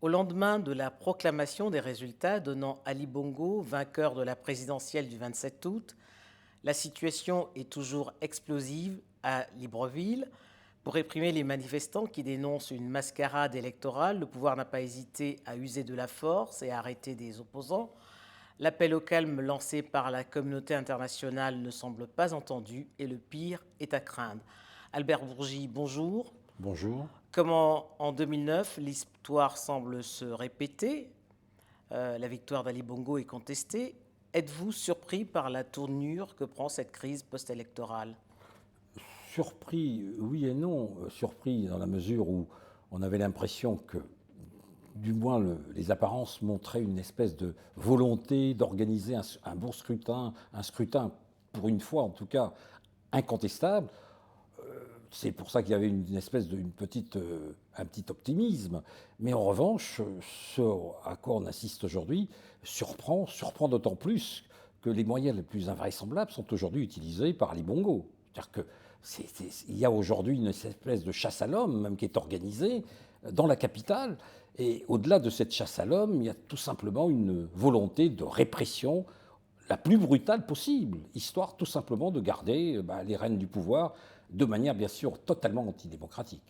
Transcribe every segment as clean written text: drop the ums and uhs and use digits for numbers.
Au lendemain de la proclamation des résultats donnant Ali Bongo vainqueur de la présidentielle du 27 août, la situation est toujours explosive à Libreville. Pour réprimer les manifestants qui dénoncent une mascarade électorale, le pouvoir n'a pas hésité à user de la force et à arrêter des opposants. L'appel au calme lancé par la communauté internationale ne semble pas entendu et le pire est à craindre. Albert Bourgi, bonjour. Bonjour. Comment en 2009, l'histoire semble se répéter, la victoire d'Ali Bongo est contestée. Êtes-vous surpris par la tournure que prend cette crise post-électorale? Surpris, oui et non. Surpris dans la mesure où on avait l'impression que, du moins, les apparences montraient une espèce de volonté d'organiser un bon scrutin, un scrutin, pour une fois en tout cas, incontestable. C'est pour ça qu'il y avait une espèce de, un petit optimisme. Mais en revanche, ce à quoi on assiste aujourd'hui surprend d'autant plus que les moyens les plus invraisemblables sont aujourd'hui utilisés par Ali Bongo. C'est-à-dire qu'il y a aujourd'hui une espèce de chasse à l'homme, même qui est organisée dans la capitale. Et au-delà de cette chasse à l'homme, il y a tout simplement une volonté de répression la plus brutale possible, histoire tout simplement de garder les rênes du pouvoir de manière bien sûr totalement antidémocratique.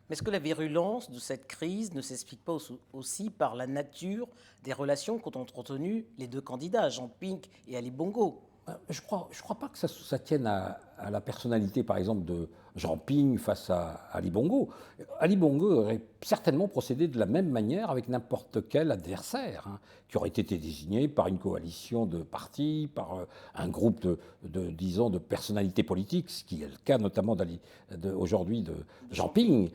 Mais est-ce que la virulence de cette crise ne s'explique pas aussi par la nature des relations qu'ont entretenues les deux candidats, Jean Ping et Ali Bongo? Je crois pas que ça tienne à la personnalité, par exemple, de Jean Ping face à Ali Bongo. Ali Bongo aurait certainement procédé de la même manière avec n'importe quel adversaire, hein, qui aurait été désigné par une coalition de partis, par un groupe disons, de personnalités politiques, ce qui est le cas notamment aujourd'hui de Jean Ping.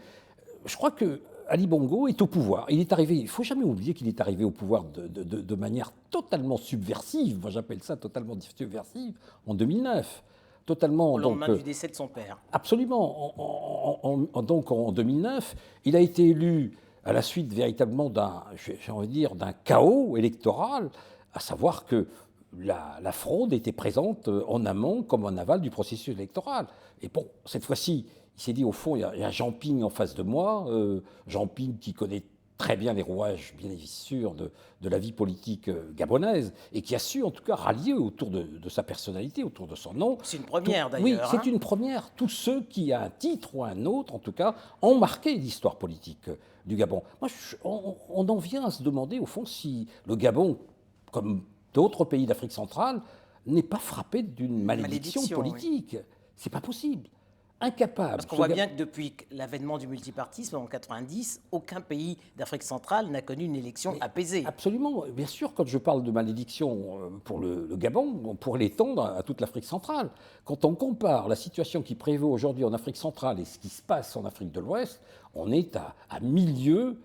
Je crois que Ali Bongo est au pouvoir. Il est arrivé, il ne faut jamais oublier qu'il est arrivé au pouvoir de manière totalement subversive, moi j'appelle ça totalement subversive, en 2009. Totalement, Au lendemain du décès de son père. absolument. Donc en 2009, il a été élu à la suite véritablement j'ai envie de dire, d'un chaos électoral, à savoir que la fraude était présente en amont comme en aval du processus électoral. Et bon, cette fois-ci, il s'est dit, au fond, il y a Jean Ping en face de moi, Jean Ping qui connaît très bien les rouages, bien sûr, de la vie politique gabonaise, et qui a su, en tout cas, rallier autour de sa personnalité, autour de son nom. C'est une première Oui, d'ailleurs. c'est une première. Tous ceux qui, à un titre ou à un autre, en tout cas, ont marqué l'histoire politique du Gabon. Moi, on en vient à se demander, au fond, si le Gabon, comme d'autres pays d'Afrique centrale, n'est pas frappé d'une malédiction politique. Oui. C'est pas possible. Incapable. Parce qu'on voit bien que depuis l'avènement du multipartisme en 90, aucun pays d'Afrique centrale n'a connu une élection apaisée. Absolument. Bien sûr, quand je parle de malédiction pour le Gabon, on pourrait l'étendre à toute l'Afrique centrale. Quand on compare la situation qui prévaut aujourd'hui en Afrique centrale et ce qui se passe en Afrique de l'Ouest, on est à milieu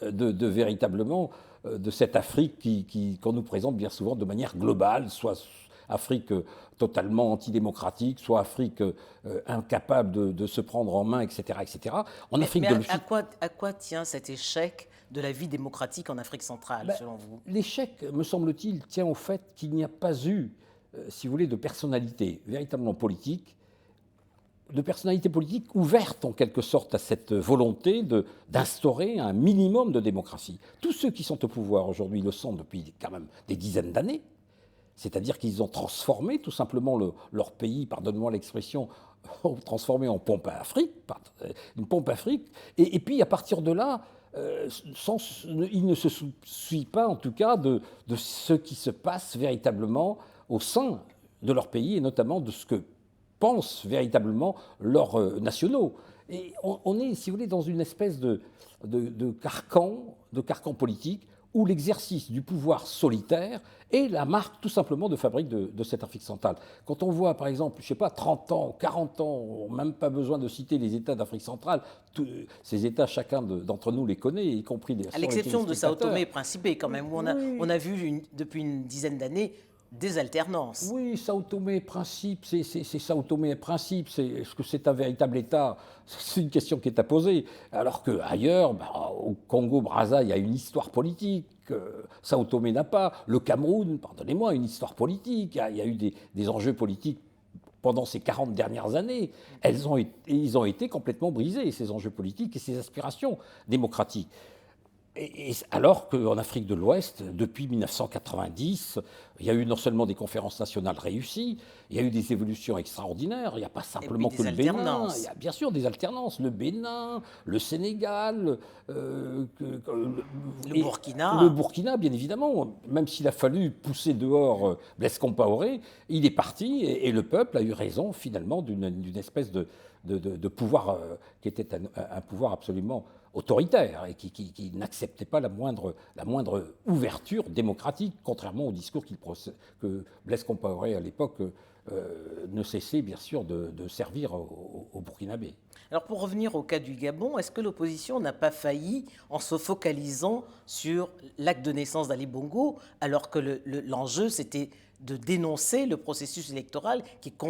véritablement de cette Afrique qu'on nous présente bien souvent de manière globale, soit Afrique totalement antidémocratique, soit Afrique incapable de se prendre en main, etc. etc. En Afrique de l'Ouest, à quoi tient cet échec de la vie démocratique en Afrique centrale, selon vous? L'échec, me semble-t-il, tient au fait qu'il n'y a pas eu, si vous voulez, de personnalité véritablement politique, ouverte en quelque sorte à cette volonté d'instaurer un minimum de démocratie. Tous ceux qui sont au pouvoir aujourd'hui le sont depuis quand même des dizaines d'années. C'est-à-dire qu'ils ont transformé tout simplement leur pays, pardonne-moi l'expression, transformé en pompe à Afrique, une pompe Afrique. Et puis à partir de là, ils ne se soucient pas en tout cas de ce qui se passe véritablement au sein de leur pays et notamment de ce que pensent véritablement leurs nationaux. Et on est, si vous voulez, dans une espèce de carcan politique où l'exercice du pouvoir solitaire est la marque tout simplement de fabrique de cette Afrique centrale. Quand on voit par exemple, je ne sais pas, 30 ans, 40 ans, on n'a même pas besoin de citer les États d'Afrique centrale, ces États, chacun d'entre nous les connaît, y compris des... À l'exception de Sao Tomé et Principe quand même, où on a vu depuis une dizaine d'années des alternances. Oui, Sao Tomé et Principe, c'est Sao Tomé et Principe. Est-ce que c'est un véritable État? C'est une question qui est à poser. Alors qu'ailleurs, au Congo-Brazza, il y a une histoire politique. Sao Tomé n'a pas. Le Cameroun, pardonnez-moi, une histoire politique. Il y a eu des enjeux politiques pendant ces 40 dernières années. Ils ont été complètement brisés, ces enjeux politiques et ces aspirations démocratiques. Alors qu'en Afrique de l'Ouest, depuis 1990, il y a eu non seulement des conférences nationales réussies, il y a eu des évolutions extraordinaires. Il n'y a pas Et puis simplement que des le Bénin, il y alternances. a bien sûr des alternances. Le Bénin, le Sénégal, Le et le Burkina. Burkina, bien évidemment. Même s'il a fallu pousser dehors Blaise Compaoré, il est parti et le peuple a eu raison finalement d'une espèce de pouvoir qui était un pouvoir absolument autoritaire et qui n'acceptait pas la moindre ouverture démocratique, contrairement au discours que Blaise Compaoré à l'époque ne cessait bien sûr de servir aux Burkinabés. Alors pour revenir au cas du Gabon, est-ce que l'opposition n'a pas failli en se focalisant sur l'acte de naissance d'Ali Bongo, alors que l'enjeu c'était de dénoncer le processus électoral qui est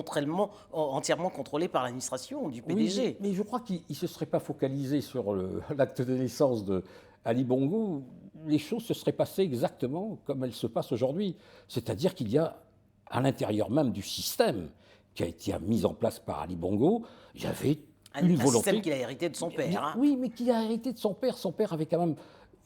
entièrement contrôlé par l'administration du Oui, PDG? mais je crois qu'il ne se serait pas focalisé sur l'acte de naissance de Ali Bongo. Les choses se seraient passées exactement comme elles se passent aujourd'hui. C'est-à-dire qu'il y a, à l'intérieur même du système qui a été mis en place par Ali Bongo, il y avait une Un système volonté. qu'il a hérité de son père. Hein. Oui, mais qui a hérité de son père. Son père avait quand même.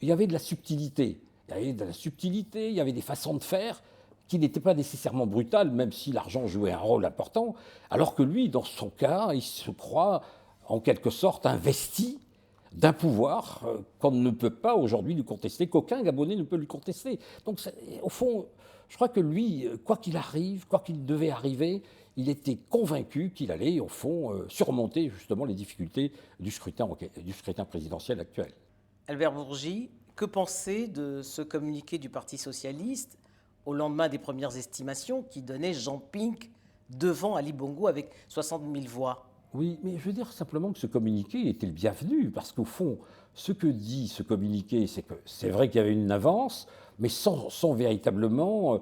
Il y avait de la subtilité. Il y avait de la subtilité, il y avait des façons de faire qui n'étaient pas nécessairement brutales, même si l'argent jouait un rôle important. Alors que lui, dans son cas, il se croit en quelque sorte investi d'un pouvoir qu'on ne peut pas aujourd'hui lui contester, qu'aucun Gabonais ne peut lui contester. Donc, au fond, je crois que lui, quoi qu'il arrive, quoi qu'il devait arriver, il était convaincu qu'il allait, au fond, surmonter justement les difficultés du scrutin présidentiel actuel. Albert Bourgi, que penser de ce communiqué du Parti socialiste au lendemain des premières estimations qui donnait Jean Ping devant Ali Bongo avec 60 000 voix? Oui, mais je veux dire simplement que ce communiqué était le bienvenu, parce qu'au fond, ce que dit ce communiqué, c'est que c'est vrai qu'il y avait une avance, mais sans véritablement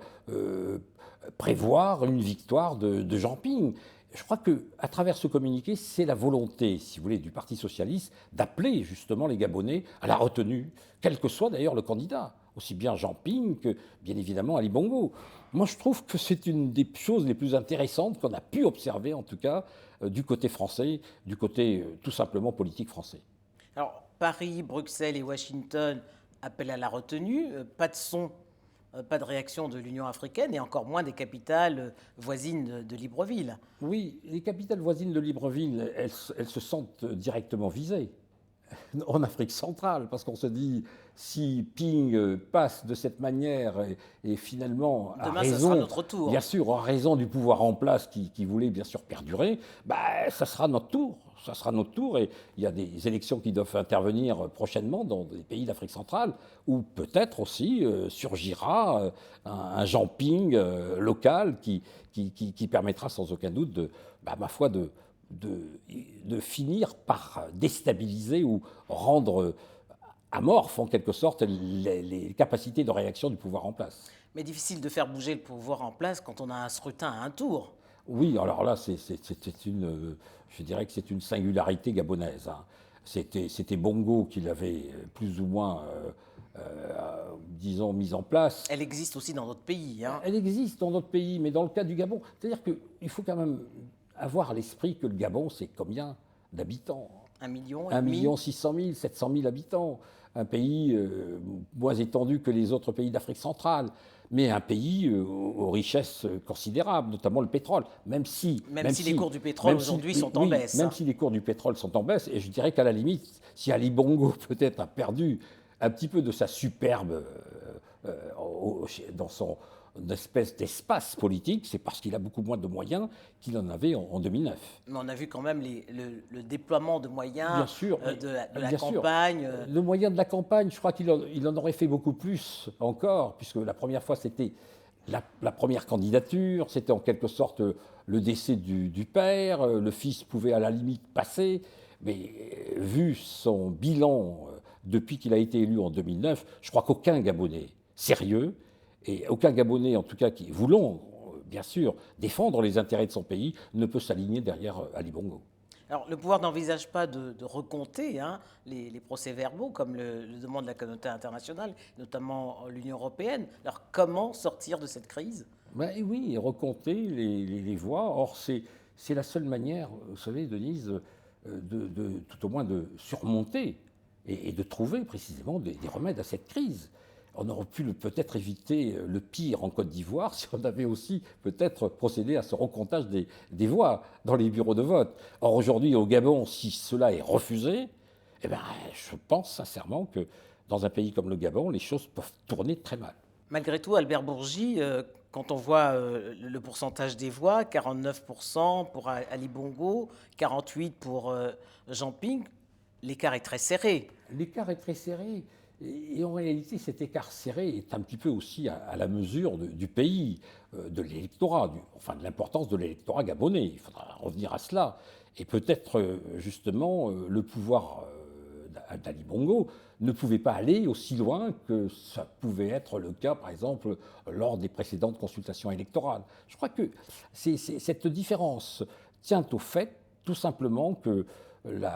prévoir une victoire de Jean Ping. Je crois qu'à travers ce communiqué, c'est la volonté, si vous voulez, du Parti socialiste d'appeler justement les Gabonais à la retenue, quel que soit d'ailleurs le candidat, aussi bien Jean Ping que bien évidemment Ali Bongo. Moi, je trouve que c'est une des choses les plus intéressantes qu'on a pu observer, en tout cas, du côté français, du côté tout simplement politique français. Alors, Paris, Bruxelles et Washington appellent à la retenue. Pas de son, pas de réaction de l'Union africaine et encore moins des capitales voisines de Libreville. Oui, les capitales voisines de Libreville, elles se sentent directement visées en Afrique centrale, parce qu'on se dit, si Ping passe de cette manière et finalement a Demain, ce sera raison, notre tour. bien sûr, a raison du pouvoir en place qui voulait bien sûr perdurer, bah, ça sera notre tour. Ça sera notre tour et il y a des élections qui doivent intervenir prochainement dans des pays d'Afrique centrale où peut-être aussi surgira un Jean Ping local qui permettra sans aucun doute ma foi, de finir par déstabiliser ou rendre amorphes en quelque sorte les capacités de réaction du pouvoir en place. Mais difficile de faire bouger le pouvoir en place quand on a un scrutin à un tour. Oui, alors là, je dirais que c'est une singularité gabonaise. Hein. C'était Bongo qui l'avait plus ou moins, disons, mise en place. Elle existe aussi dans notre pays. Hein. Elle existe dans notre pays, mais dans le cas du Gabon, c'est-à-dire qu'il faut quand même avoir à l'esprit que le Gabon, c'est combien d'habitants? 1,5 million. 1,6 million, 700 000 habitants. Un pays moins étendu que les autres pays d'Afrique centrale, mais un pays aux richesses considérables, notamment le pétrole. Même si les cours du pétrole aujourd'hui sont en baisse. Même si les cours du pétrole sont en baisse, et je dirais qu'à la limite, si Ali Bongo peut-être a perdu un petit peu de sa superbe dans son espèce d'espace politique, c'est parce qu'il a beaucoup moins de moyens qu'il en avait en 2009. Mais on a vu quand même le déploiement de moyens bien sûr, de la bien campagne. Le moyen de la campagne, je crois qu'il en aurait fait beaucoup plus encore, puisque la première fois, c'était la première candidature, c'était en quelque sorte le décès du père, le fils pouvait à la limite passer, mais vu son bilan depuis qu'il a été élu en 2009, je crois qu'aucun Gabonais sérieux, et aucun Gabonais, en tout cas, qui voulons, bien sûr, défendre les intérêts de son pays, ne peut s'aligner derrière Ali Bongo. Alors, le pouvoir n'envisage pas de recompter les procès-verbaux, comme le demande la communauté internationale, notamment l'Union européenne. Alors, comment sortir de cette crise? Ben oui, recompter les voix. Or, c'est la seule manière, vous savez, Denise, tout au moins de surmonter et de trouver précisément des remèdes à cette crise. On aurait pu peut-être éviter le pire en Côte d'Ivoire si on avait aussi peut-être procédé à ce recomptage des voix dans les bureaux de vote. Or aujourd'hui au Gabon, si cela est refusé, eh ben, je pense sincèrement que dans un pays comme le Gabon, les choses peuvent tourner très mal. Malgré tout, Albert Bourgi, quand on voit le pourcentage des voix, 49% pour Ali Bongo, 48% pour Jean Ping, l'écart est très serré. L'écart est très serré. Et en réalité, cet écart serré est un petit peu aussi à la mesure du pays, de l'électorat, enfin de l'importance de l'électorat gabonais. Il faudra revenir à cela. Et peut-être justement le pouvoir d'Ali Bongo ne pouvait pas aller aussi loin que ça pouvait être le cas, par exemple, lors des précédentes consultations électorales. Je crois que cette différence tient au fait, tout simplement, que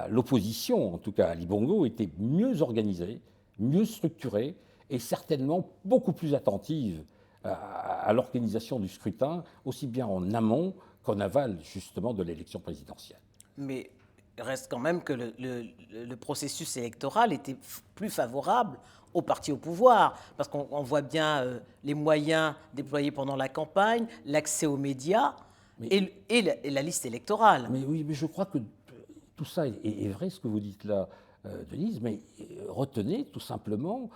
l'opposition, en tout cas Ali Bongo, était mieux organisée, mieux structurée et certainement beaucoup plus attentive à l'organisation du scrutin, aussi bien en amont qu'en aval, justement, de l'élection présidentielle. Mais il reste quand même que le processus électoral était plus favorable aux partis au pouvoir, parce qu'on voit bien les moyens déployés pendant la campagne, l'accès aux médias et la liste électorale. Mais oui, mais je crois que tout ça est vrai, ce que vous dites là, Denise, mais retenez tout simplement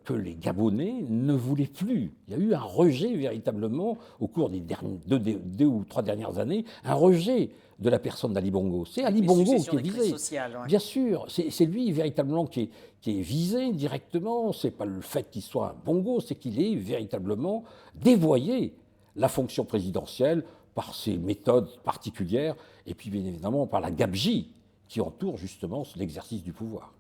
que les Gabonais ne voulaient plus. Il y a eu un rejet véritablement au cours des deux ou trois dernières années, un rejet de la personne d'Ali Bongo. C'est Ali Bongo qui est visé. Sociales, ouais. Bien sûr, c'est lui véritablement qui est visé directement. C'est pas le fait qu'il soit un Bongo, c'est qu'il ait véritablement dévoyé la fonction présidentielle par ses méthodes particulières et puis bien évidemment par la gabegie qui entoure justement l'exercice du pouvoir.